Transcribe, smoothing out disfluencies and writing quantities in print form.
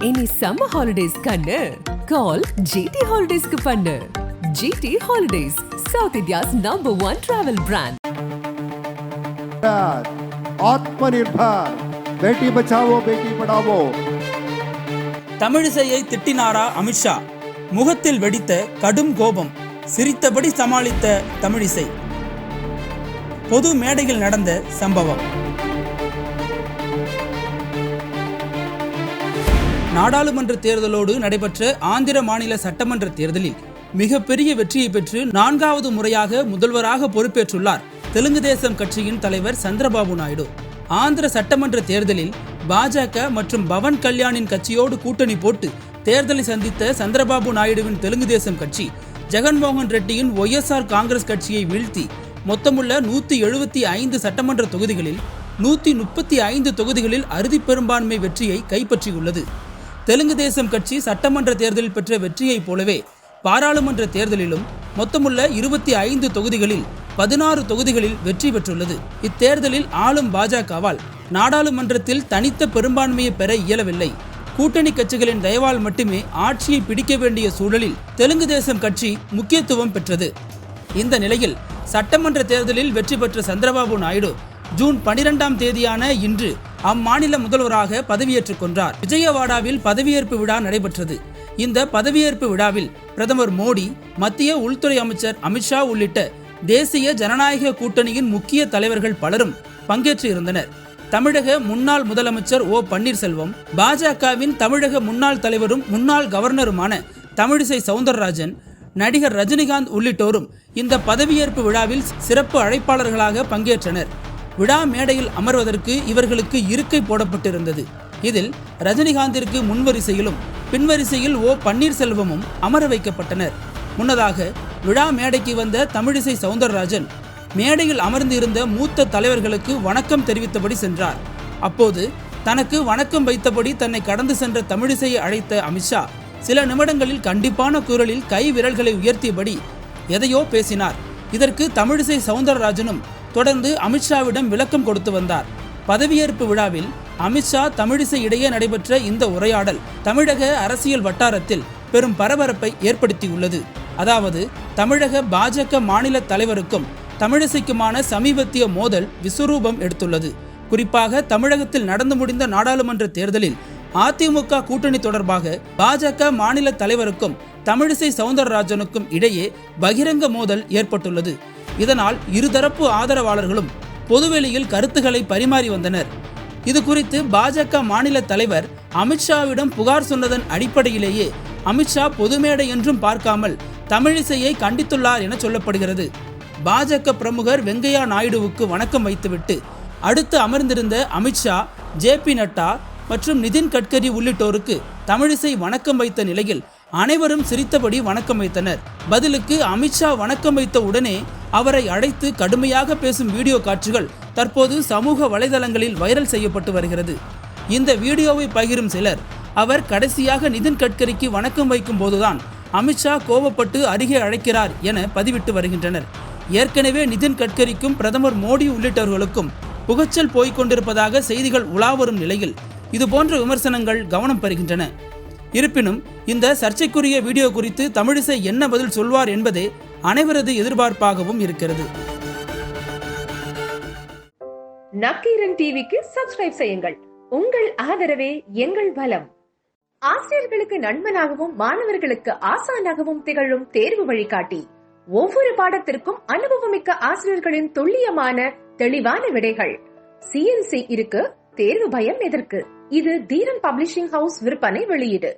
Any summer holidays kannu call GT Holidays ku pannu. GT Holidays, South India's #1 travel brand. Atmanirbhar, Beti Bachao பேட்டி படாவோ. தமிழிசையை திட்டினாரா அமித்ஷா? முகத்தில் வெடித்த கடும் கோபம், சிரித்தபடி சமாளித்த தமிழிசை. பொது மேடையில் நடந்த சம்பவம். நாடாளுமன்ற தேர்தலோடு நடைபெற்ற ஆந்திர மாநில சட்டமன்ற தேர்தலில் மிகப்பெரிய வெற்றியை பெற்று 4வது முறையாக முதல்வராக பொறுப்பேற்றுள்ளார் தெலுங்கு தேசம் கட்சியின் தலைவர் சந்திரபாபு நாயுடு. ஆந்திர சட்டமன்ற தேர்தலில் பாஜக மற்றும் பவன் கல்யாணின் கட்சியோடு கூட்டணி போட்டு தேர்தலை சந்தித்த சந்திரபாபு நாயுடுவின் தெலுங்கு தேசம் கட்சி ஜெகன்மோகன் ரெட்டியின் OSR காங்கிரஸ் கட்சியை வீழ்த்தி மொத்தமுள்ள 175 சட்டமன்ற தொகுதிகளில் 135 தொகுதிகளில் அறுதி பெரும்பான்மை வெற்றியை கைப்பற்றியுள்ளது. தெலுங்கு தேசம் கட்சி சட்டமன்ற தேர்தலில் பெற்ற வெற்றியைப் போலவே பாராளுமன்ற தேர்தலிலும் மொத்தமுள்ள 25 தொகுதிகளில் 16 தொகுதிகளில் வெற்றி பெற்றுள்ளது. இத்தேர்தலில் ஆளும் பாஜகவால் நாடாளுமன்றத்தில் தனித்த பெரும்பான்மையை பெற இயலவில்லை. கூட்டணி கட்சிகளின் தயவால் மட்டுமே ஆட்சியை பிடிக்க வேண்டிய சூழலில் தெலுங்கு தேசம் கட்சி முக்கியத்துவம் பெற்றது. இந்த நிலையில் சட்டமன்ற தேர்தலில் வெற்றி பெற்ற சந்திரபாபு நாயுடு ஜூன் 12ஆம் தேதியான இன்று அம்மாநில முதல்வராக பதவியேற்றுக் கொண்டார். விஜயவாடாவில் பதவியேற்பு விழா நடைபெற்றது. இந்த பதவியேற்பு விழாவில் பிரதமர் மோடி, மத்திய உள்துறை அமைச்சர் அமித்ஷா உள்ளிட்ட தேசிய ஜனநாயக கூட்டணியின் முக்கிய தலைவர்கள் பலரும் பங்கேற்று இருந்தனர். தமிழக முன்னாள் முதலமைச்சர் O. பன்னீர்செல்வம், பாஜகவின் தமிழக முன்னாள் தலைவரும் முன்னாள் கவர்னருமான தமிழிசை சவுந்தரராஜன், நடிகர் ரஜினிகாந்த் உள்ளிட்டோரும் இந்த பதவியேற்பு விழாவில் சிறப்பு அழைப்பாளர்களாக பங்கேற்றனர். விழா மேடையில் அமர்வதற்கு இவர்களுக்கு இருக்கை போடப்பட்டிருந்தது. இதில் ரஜினிகாந்திற்கு முன்வரிசையிலும் பின்வரிசையில் O. பன்னீர்செல்வமும் அமர வைக்கப்பட்டனர். முன்னதாக விழா மேடைக்கு வந்த தமிழிசை சவுந்தரராஜன் மேடையில் அமர்ந்திருந்த மூத்த தலைவர்களுக்கு வணக்கம் தெரிவித்தபடி சென்றார். அப்போது தனக்கு வணக்கம் வைத்தபடி தன்னை கடந்து சென்ற தமிழிசையை அழைத்த அமித்ஷா சில நிமிடங்களில் கண்டிப்பான குரலில் கை விரல்களை உயர்த்தியபடி எதையோ பேசினார். இதற்கு தமிழிசை சவுந்தரராஜனும் தொடர்ந்து அமித்ஷாவிடம் விளக்கம் கொடுத்து வந்தார். பதவியேற்பு விழாவில் அமித்ஷா தமிழிசை இடையே நடைபெற்ற இந்த உரையாடல் தமிழக அரசியல் வட்டாரத்தில் பெரும் பரபரப்பை ஏற்படுத்தியுள்ளது. அதாவது தமிழக பாஜக மாநில தலைவருக்கும் தமிழிசைக்குமான சமீபத்திய மோதல் விஸ்வரூபம் எடுத்துள்ளது. குறிப்பாக தமிழகத்தில் நடந்து முடிந்த நாடாளுமன்ற தேர்தலில் அதிமுக கூட்டணி தொடர்பாக பாஜக மாநில தலைவருக்கும் தமிழிசை சவுந்தரராஜனுக்கும் இடையே பகிரங்க மோதல் ஏற்பட்டுள்ளது. இதனால் இருதரப்பு ஆதரவாளர்களும் பொதுவெளியில் கருத்துக்களை பரிமாறி வந்தனர். இது குறித்து பாஜக மாநில தலைவர் அமித்ஷாவிடம் புகார் சொன்னதன் அடிப்படையிலேயே அமித்ஷா பொதுமேடை என்றும் பார்க்காமல் தமிழிசையை கண்டித்துள்ளார் என சொல்லப்படுகிறது. பாஜக பிரமுகர் வெங்கையா நாயுடுவுக்கு வணக்கம் வைத்துவிட்டு அடுத்து அமர்ந்திருந்த அமித்ஷா, JP நட்டா மற்றும் நிதின் கட்கரி உள்ளிட்டோருக்கு தமிழிசை வணக்கம் வைத்த நிலையில் அனைவரும் சிரித்தபடி வணக்கம் வைத்தனர். பதிலுக்கு அமித்ஷா வணக்கம் வைத்த உடனே அவரை அழைத்து கடுமையாக பேசும் வீடியோ காட்சிகள் தற்போது சமூக வலைதளங்களில் வைரல் செய்யப்பட்டு வருகிறது. இந்த வீடியோவை பகிரும் சிலர் அவர் கடைசியாக நிதின் கட்கரிக்கு வணக்கம் வைக்கும் போதுதான் அமித்ஷா கோபப்பட்டு அருகே அழைக்கிறார் என பதிவிட்டு வருகின்றனர். ஏற்கனவே நிதின் கட்கரிக்கும் பிரதமர் மோடி உள்ளிட்டவர்களுக்கும் புகச்சல் போய்கொண்டிருப்பதாக செய்திகள் உலாவரும் நிலையில் இதுபோன்ற விமர்சனங்கள் கவனம் பெறுகின்றன. இருப்பினும் இந்த சர்ச்சைக்குரிய வீடியோ குறித்து தமிழிசை என்ன பதில் சொல்வார் என்பதே அனைவரது எதிர்பார்ப்பாகவும் இருக்கிறது. நக்கீரன் டிவிக்கு சப்ஸ்கிரைப் செய்யுங்கள். உங்கள் ஆதரவே எங்கள் பலம். ஆசிரியர்களுக்கு நண்பனாகவும் மாணவர்களுக்கு ஆசானாகவும் திகழும் தேர்வு வழிகாட்டி. ஒவ்வொரு பாடத்திற்கும் அனுபவமிக்க ஆசிரியர்களின் துல்லியமான தெளிவான விடைகள். CNC இருக்கு, தேர்வு பயம் எதற்கு? இது தீரன் பப்ளிஷிங் ஹவுஸ் விற்பனை வெளியீடு.